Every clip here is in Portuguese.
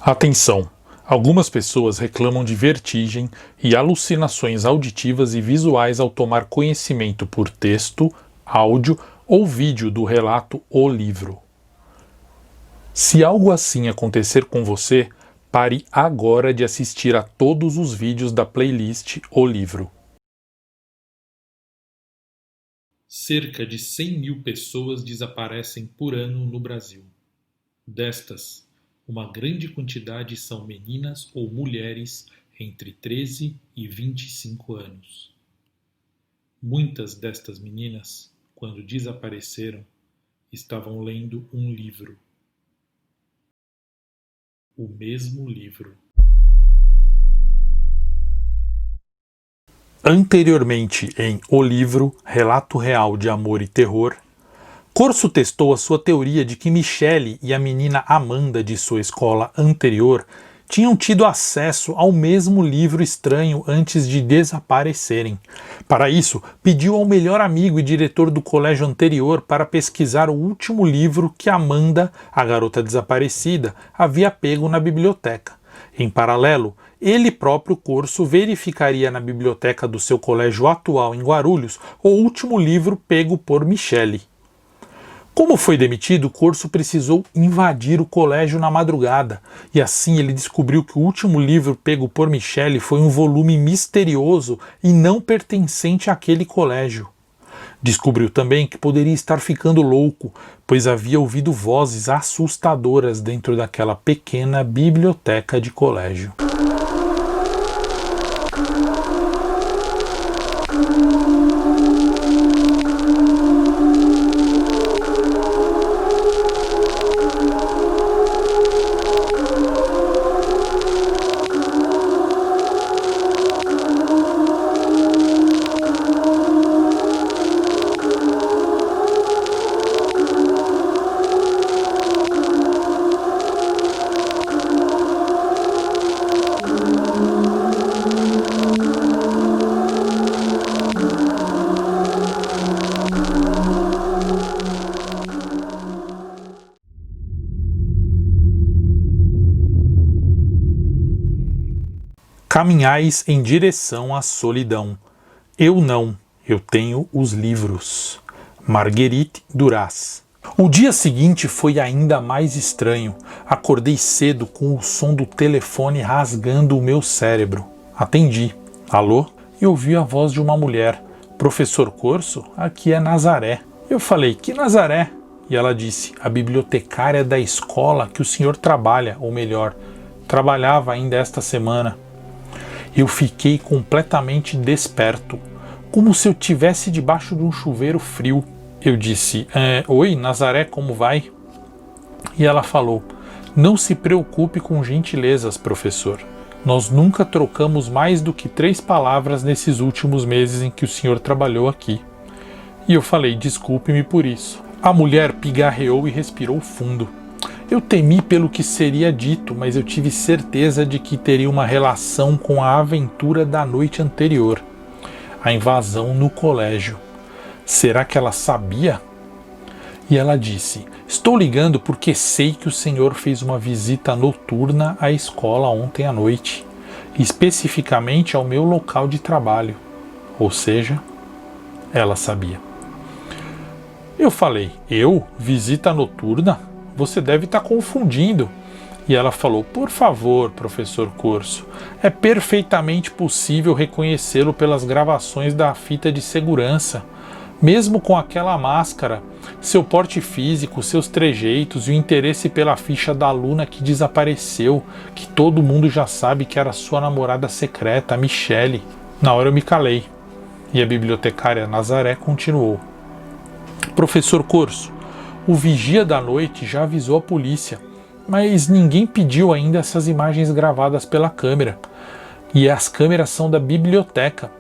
Atenção! Algumas pessoas reclamam de vertigem e alucinações auditivas e visuais ao tomar conhecimento por texto, áudio ou vídeo do relato O Livro. Se algo assim acontecer com você, pare agora de assistir a todos os vídeos da playlist O Livro. Cerca de 100.000 pessoas desaparecem por ano no Brasil. Destas, uma grande quantidade são meninas ou mulheres entre 13 e 25 anos. Muitas destas meninas, quando desapareceram, estavam lendo um livro. O mesmo livro. Anteriormente em O Livro, Relato Real de Amor e Terror, Corso testou a sua teoria de que Michele e a menina Amanda de sua escola anterior tinham tido acesso ao mesmo livro estranho antes de desaparecerem. Para isso, pediu ao melhor amigo e diretor do colégio anterior para pesquisar o último livro que Amanda, a garota desaparecida, havia pego na biblioteca. Em paralelo, ele próprio, Corso, verificaria na biblioteca do seu colégio atual em Guarulhos o último livro pego por Michele. Como foi demitido, Corso precisou invadir o colégio na madrugada, e assim ele descobriu que o último livro pego por Michele foi um volume misterioso e não pertencente àquele colégio. Descobriu também que poderia estar ficando louco, pois havia ouvido vozes assustadoras dentro daquela pequena biblioteca de colégio. Caminhais em direção à solidão. Eu não, eu tenho os livros. Marguerite Duras. O dia seguinte foi ainda mais estranho. Acordei cedo com o som do telefone rasgando o meu cérebro. Atendi. Alô? E ouvi a voz de uma mulher. Professor Corso, aqui é Nazaré. Eu falei, que Nazaré? E ela disse, a bibliotecária da escola que o senhor trabalha, ou melhor, trabalhava ainda esta semana. Eu fiquei completamente desperto, como se eu estivesse debaixo de um chuveiro frio. Eu disse, oi, Nazaré, como vai? E ela falou, não se preocupe com gentilezas, professor. Nós nunca trocamos mais do que 3 palavras nesses últimos meses em que o senhor trabalhou aqui. E eu falei, desculpe-me por isso. A mulher pigarreou e respirou fundo. Eu temi pelo que seria dito, mas eu tive certeza de que teria uma relação com a aventura da noite anterior, a invasão no colégio. Será que ela sabia? E ela disse, estou ligando porque sei que o senhor fez uma visita noturna à escola ontem à noite, especificamente ao meu local de trabalho. Ou seja, ela sabia. Eu falei, visita noturna? Você deve estar confundindo. E ela falou, por favor, professor Corso, é perfeitamente possível reconhecê-lo pelas gravações da fita de segurança. Mesmo com aquela máscara, seu porte físico, seus trejeitos e o interesse pela ficha da aluna que desapareceu, que todo mundo já sabe que era sua namorada secreta, a Michele. Na hora eu me calei. E a bibliotecária Nazaré continuou. Professor Corso, o vigia da noite já avisou a polícia, mas ninguém pediu ainda essas imagens gravadas pela câmera. E as câmeras são da biblioteca,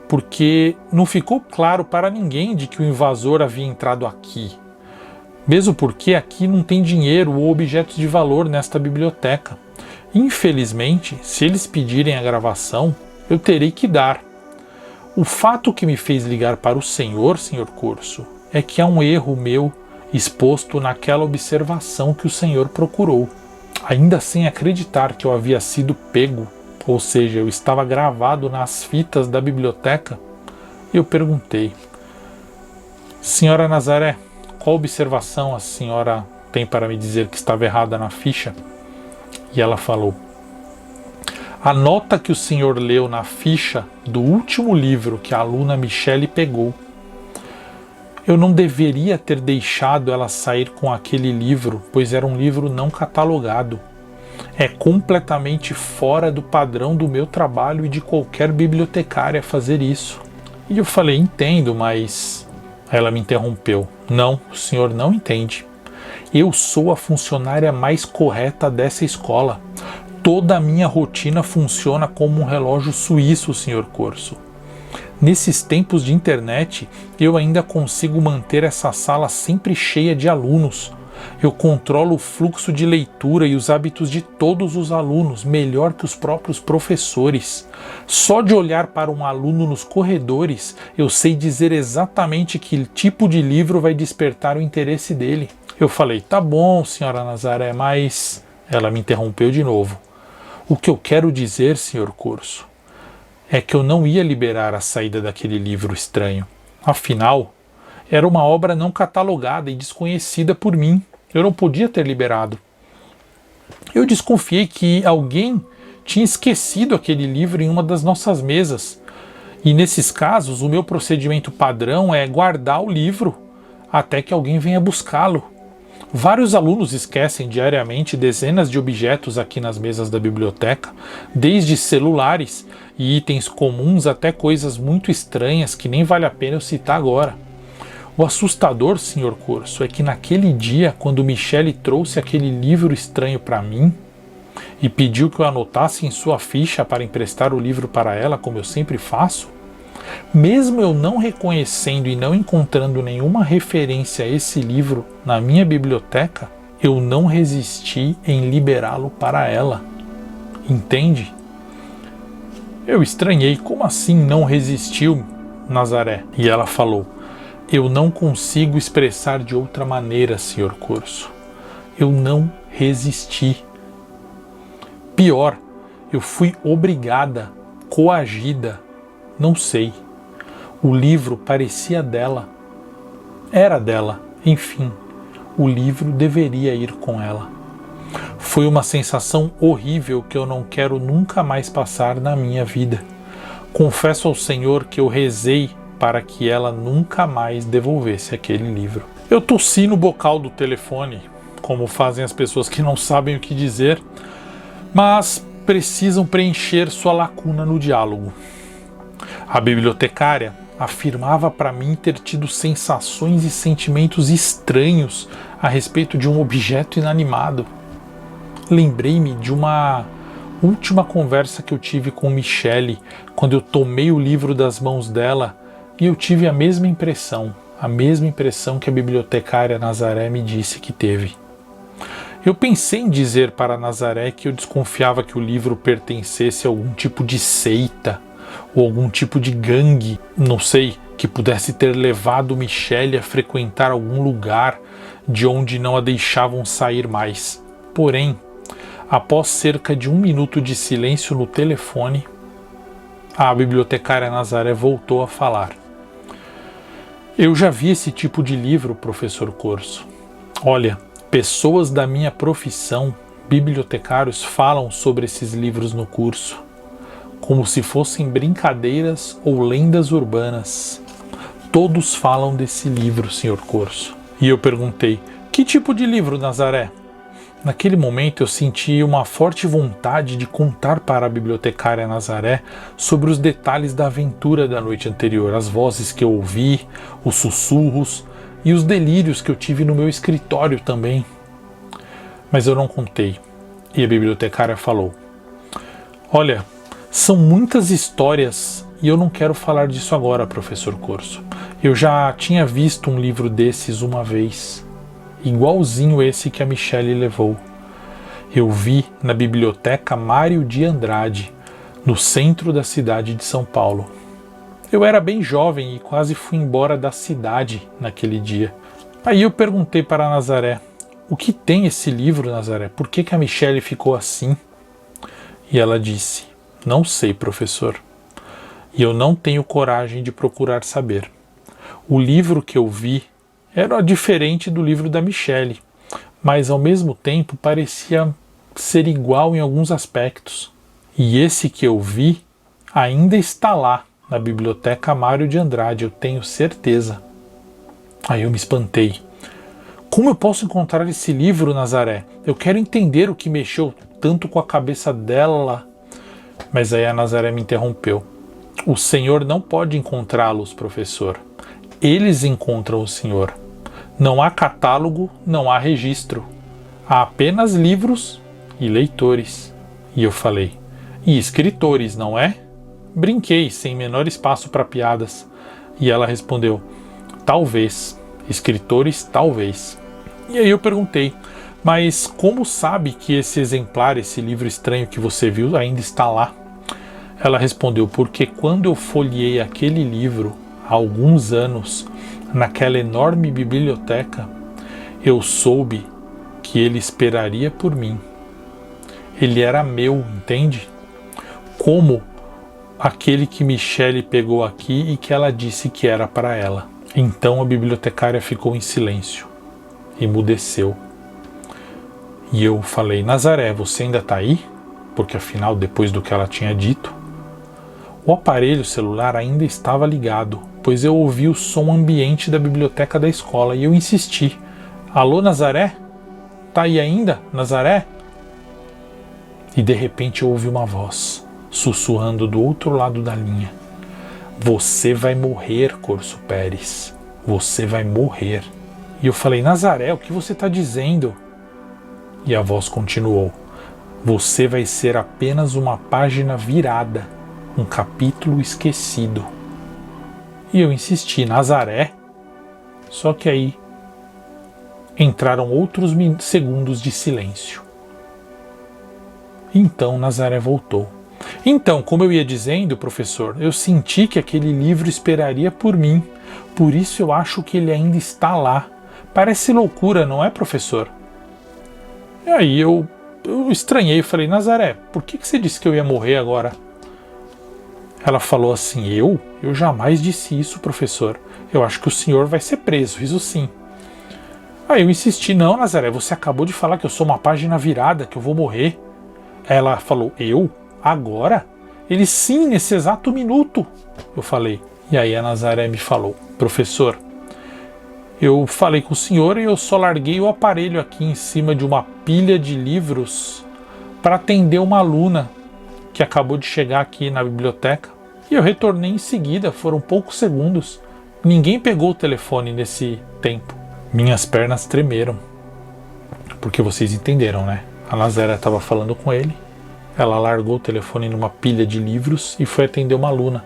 porque não ficou claro para ninguém de que o invasor havia entrado aqui. Mesmo porque aqui não tem dinheiro ou objetos de valor nesta biblioteca. Infelizmente, se eles pedirem a gravação, eu terei que dar. O fato que me fez ligar para o senhor Corso, é que há um erro meu exposto naquela observação que o senhor procurou. ainda sem acreditar que eu havia sido pego, ou seja, eu estava gravado nas fitas da biblioteca, eu perguntei: Senhora Nazaré, qual observação a senhora tem para me dizer que estava errada na ficha? E ela falou: a nota que o senhor leu na ficha do último livro que a aluna Michele pegou. Eu não deveria ter deixado ela sair com aquele livro, pois era um livro não catalogado. É completamente fora do padrão do meu trabalho e de qualquer bibliotecária fazer isso. E eu falei: entendo, mas... Ela me interrompeu: não, o senhor não entende. Eu sou a funcionária mais correta dessa escola. Toda a minha rotina funciona como um relógio suíço, Sr. Corso. Nesses tempos de internet, eu ainda consigo manter essa sala sempre cheia de alunos. Eu controlo o fluxo de leitura e os hábitos de todos os alunos, melhor que os próprios professores. Só de olhar para um aluno nos corredores, eu sei dizer exatamente que tipo de livro vai despertar o interesse dele. Eu falei: tá bom, senhora Nazaré, mas... Ela me interrompeu de novo. O que eu quero dizer, Sr. Corso, é que eu não ia liberar a saída daquele livro estranho. Afinal, era uma obra não catalogada e desconhecida por mim. Eu não podia ter liberado. Eu desconfiei que alguém tinha esquecido aquele livro em uma das nossas mesas. E nesses casos, o meu procedimento padrão é guardar o livro até que alguém venha buscá-lo. Vários alunos esquecem diariamente dezenas de objetos aqui nas mesas da biblioteca, desde celulares e itens comuns até coisas muito estranhas que nem vale a pena eu citar agora. O assustador, Sr. Corso, é que naquele dia, quando Michele trouxe aquele livro estranho para mim e pediu que eu anotasse em sua ficha para emprestar o livro para ela, como eu sempre faço, mesmo eu não reconhecendo e não encontrando nenhuma referência a esse livro na minha biblioteca, eu não resisti em liberá-lo para ela. Entende? Eu estranhei: como assim não resistiu, Nazaré? E ela falou: eu não consigo expressar de outra maneira, Sr. Corso. Eu não resisti. Pior, eu fui obrigada, coagida. Não sei. O livro parecia dela. Era dela. Enfim, o livro deveria ir com ela. Foi uma sensação horrível que eu não quero nunca mais passar na minha vida. Confesso ao Senhor que eu rezei para que ela nunca mais devolvesse aquele livro. Eu tossi no bocal do telefone, como fazem as pessoas que não sabem o que dizer, mas precisam preencher sua lacuna no diálogo. A bibliotecária afirmava para mim ter tido sensações e sentimentos estranhos a respeito de um objeto inanimado. Lembrei-me de uma última conversa que eu tive com Michele, quando eu tomei o livro das mãos dela, e eu tive a mesma impressão que a bibliotecária Nazaré me disse que teve. Eu pensei em dizer para Nazaré que eu desconfiava que o livro pertencesse a algum tipo de seita, ou algum tipo de gangue, não sei, que pudesse ter levado Michele a frequentar algum lugar de onde não a deixavam sair mais. Porém, após cerca de 1 minuto de silêncio no telefone, a bibliotecária Nazaré voltou a falar. Eu já vi esse tipo de livro, professor Corso. Olha, pessoas da minha profissão, bibliotecários, falam sobre esses livros no curso, como se fossem brincadeiras ou lendas urbanas. Todos falam desse livro, Sr. Corso. E eu perguntei: que tipo de livro, Nazaré? Naquele momento eu senti uma forte vontade de contar para a bibliotecária Nazaré sobre os detalhes da aventura da noite anterior, as vozes que eu ouvi, os sussurros e os delírios que eu tive no meu escritório também. Mas eu não contei. E a bibliotecária falou: olha, são muitas histórias e eu não quero falar disso agora, professor Corso. Eu já tinha visto um livro desses uma vez, igualzinho esse que a Michele levou. Eu vi na biblioteca Mário de Andrade, no centro da cidade de São Paulo. Eu era bem jovem e quase fui embora da cidade naquele dia. Aí eu perguntei para Nazaré: o que tem esse livro, Nazaré? Por que a Michele ficou assim? E ela disse: não sei, professor. E eu não tenho coragem de procurar saber. O livro que eu vi era diferente do livro da Michele, mas ao mesmo tempo parecia ser igual em alguns aspectos. E esse que eu vi ainda está lá, na Biblioteca Mário de Andrade, eu tenho certeza. Aí eu me espantei. Como eu posso encontrar esse livro, Nazaré? Eu quero entender o que mexeu tanto com a cabeça dela. Mas aí a Nazaré me interrompeu. O Senhor não pode encontrá-los, professor. Eles encontram o Senhor. Não há catálogo, não há registro. Há apenas livros e leitores. E eu falei: e escritores, não é? Brinquei, sem menor espaço para piadas. E ela respondeu: talvez. Escritores, talvez. E aí eu perguntei: mas como sabe que esse exemplar, esse livro estranho que você viu, ainda está lá? Ela respondeu: porque quando eu folheei aquele livro, há alguns anos, naquela enorme biblioteca, eu soube que ele esperaria por mim. Ele era meu, entende? Como aquele que Michele pegou aqui e que ela disse que era para ela. Então a bibliotecária ficou em silêncio, emudeceu. E eu falei: Nazaré, você ainda está aí? Porque afinal, depois do que ela tinha dito, o aparelho celular ainda estava ligado, pois eu ouvi o som ambiente da biblioteca da escola e eu insisti: alô, Nazaré? Tá aí ainda, Nazaré? E de repente eu ouvi uma voz sussurrando do outro lado da linha: você vai morrer, Corso Pérez. Você vai morrer. E eu falei: Nazaré, o que você está dizendo? E a voz continuou: você vai ser apenas uma página virada, um capítulo esquecido. E eu insisti: Nazaré? Só que aí entraram outros segundos de silêncio. Então Nazaré voltou. Então, como eu ia dizendo, professor, eu senti que aquele livro esperaria por mim. Por isso eu acho que ele ainda está lá. Parece loucura, não é, professor? E aí eu estranhei e falei: Nazaré, por que você disse que eu ia morrer agora? Ela falou assim: eu jamais disse isso, professor. Eu acho que o senhor vai ser preso, isso sim. Aí eu insisti: não, Nazaré, você acabou de falar que eu sou uma página virada, que eu vou morrer. Ela falou: eu? Agora? Ele: sim, nesse exato minuto. Eu falei. E aí a Nazaré me falou: professor, eu falei com o senhor e eu só larguei o aparelho aqui em cima de uma pilha de livros para atender uma aluna que acabou de chegar aqui na biblioteca. E eu retornei em seguida, foram poucos segundos. Ninguém pegou o telefone nesse tempo. Minhas pernas tremeram. Porque vocês entenderam, né? A Nazaré estava falando com ele. Ela largou o telefone numa pilha de livros e foi atender uma aluna.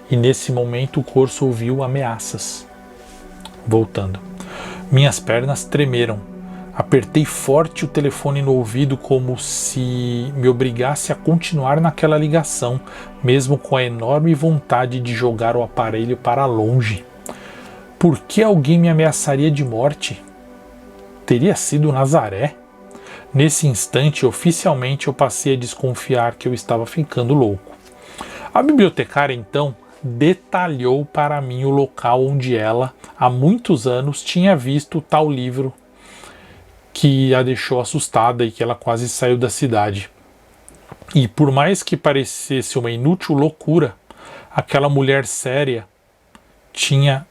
E nesse momento o Corso ouviu ameaças. Voltando. Minhas pernas tremeram. Apertei forte o telefone no ouvido como se me obrigasse a continuar naquela ligação, mesmo com a enorme vontade de jogar o aparelho para longe. Por que alguém me ameaçaria de morte? Teria sido Nazaré? Nesse instante, oficialmente, eu passei a desconfiar que eu estava ficando louco. A bibliotecária, então, detalhou para mim o local onde ela, há muitos anos, tinha visto tal livro que a deixou assustada e que ela quase saiu da cidade. E por mais que parecesse uma inútil loucura, aquela mulher séria tinha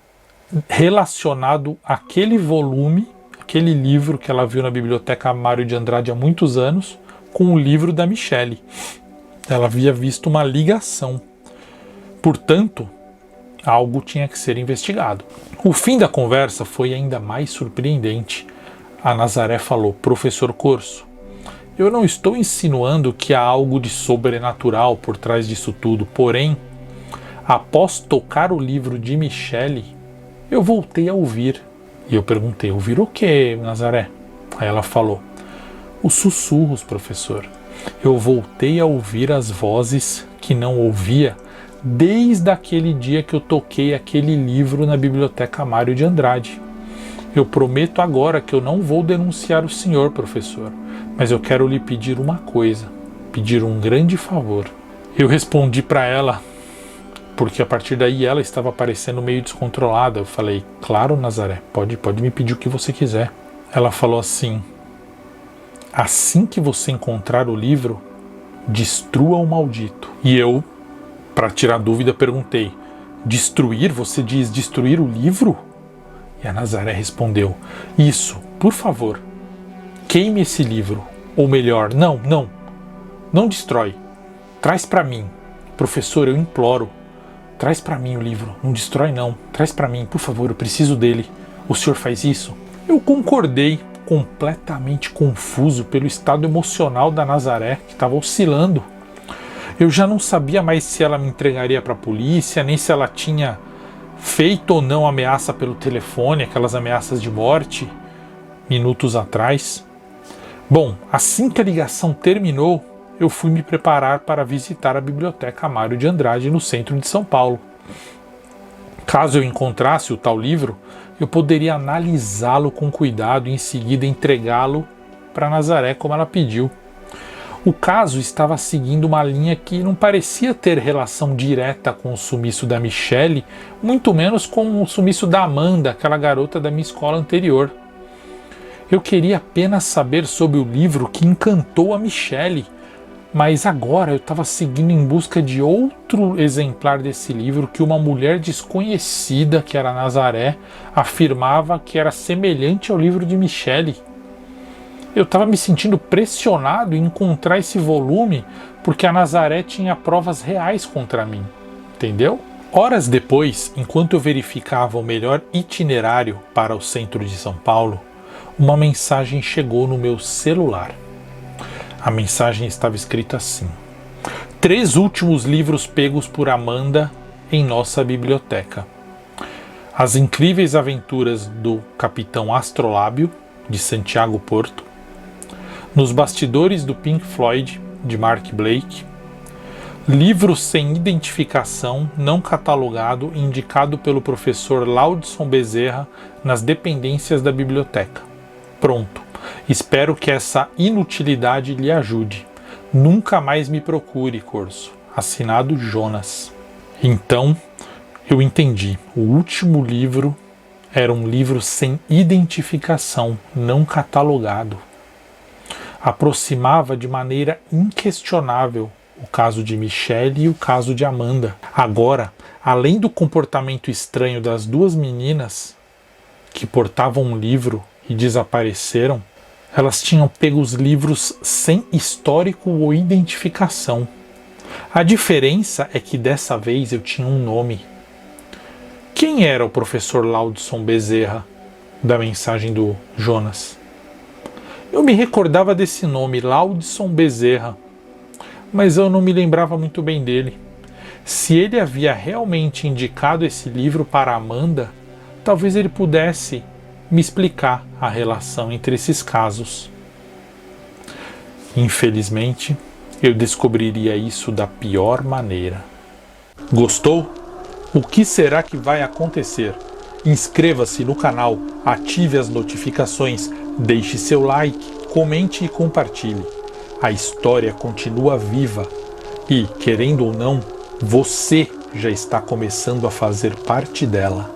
relacionado aquele volume, aquele livro que ela viu na Biblioteca Mário de Andrade há muitos anos, com o livro da Michele. Ela havia visto uma ligação. Portanto, algo tinha que ser investigado. O fim da conversa foi ainda mais surpreendente. A Nazaré falou: professor Corso, eu não estou insinuando que há algo de sobrenatural por trás disso tudo, porém, após tocar o livro de Michele, eu voltei a ouvir. E eu perguntei: ouvir o que, Nazaré? Aí ela falou: os sussurros, professor. Eu voltei a ouvir as vozes que não ouvia desde aquele dia que eu toquei aquele livro na Biblioteca Mário de Andrade. Eu prometo agora que eu não vou denunciar o senhor, professor, mas eu quero lhe pedir uma coisa, pedir um grande favor. Eu respondi para ela, porque a partir daí ela estava parecendo meio descontrolada. Eu falei, claro, Nazaré, pode me pedir o que você quiser. Ela falou assim, assim que você encontrar o livro, destrua o maldito. E eu, para tirar dúvida, perguntei, destruir? Você diz destruir o livro? E a Nazaré respondeu, isso, por favor, queime esse livro. Ou melhor, não destrói. Traz para mim. Professor, eu imploro. Traz para mim o livro. Não destrói não. Traz para mim, por favor, eu preciso dele. O senhor faz isso? Eu concordei, completamente confuso pelo estado emocional da Nazaré, que estava oscilando. Eu já não sabia mais se ela me entregaria para a polícia, nem se ela tinha feito ou não ameaça pelo telefone, aquelas ameaças de morte, minutos atrás. Bom, assim que a ligação terminou, eu fui me preparar para visitar a Biblioteca Mário de Andrade no centro de São Paulo. Caso eu encontrasse o tal livro, eu poderia analisá-lo com cuidado e em seguida entregá-lo para Nazaré como ela pediu. O caso estava seguindo uma linha que não parecia ter relação direta com o sumiço da Michelle, muito menos com o sumiço da Amanda, aquela garota da minha escola anterior. Eu queria apenas saber sobre o livro que encantou a Michelle, mas agora eu estava seguindo em busca de outro exemplar desse livro que uma mulher desconhecida, que era Nazaré, afirmava que era semelhante ao livro de Michelle. Eu estava me sentindo pressionado em encontrar esse volume porque a Nazaré tinha provas reais contra mim, entendeu? Horas depois, enquanto eu verificava o melhor itinerário para o centro de São Paulo, uma mensagem chegou no meu celular. A mensagem estava escrita assim: 3 últimos livros pegos por Amanda em nossa biblioteca. As Incríveis Aventuras do Capitão Astrolábio, de Santiago Porto. Nos Bastidores do Pink Floyd, de Mark Blake. Livro sem identificação, não catalogado, indicado pelo professor Laudson Bezerra nas dependências da biblioteca. Pronto. Espero que essa inutilidade lhe ajude. Nunca mais me procure, Corso. Assinado Jonas. Então, eu entendi. O último livro era um livro sem identificação, não catalogado. Aproximava de maneira inquestionável o caso de Michelle e o caso de Amanda. Agora, além do comportamento estranho das 2 meninas que portavam um livro e desapareceram, elas tinham pego os livros sem histórico ou identificação. A diferença é que dessa vez eu tinha um nome. Quem era o professor Laudson Bezerra da mensagem do Jonas? Eu me recordava desse nome, Laudson Bezerra, mas eu não me lembrava muito bem dele. Se ele havia realmente indicado esse livro para Amanda, talvez ele pudesse me explicar a relação entre esses casos. Infelizmente, eu descobriria isso da pior maneira. Gostou? O que será que vai acontecer? Inscreva-se no canal, ative as notificações, deixe seu like, comente e compartilhe. A história continua viva e, querendo ou não, você já está começando a fazer parte dela.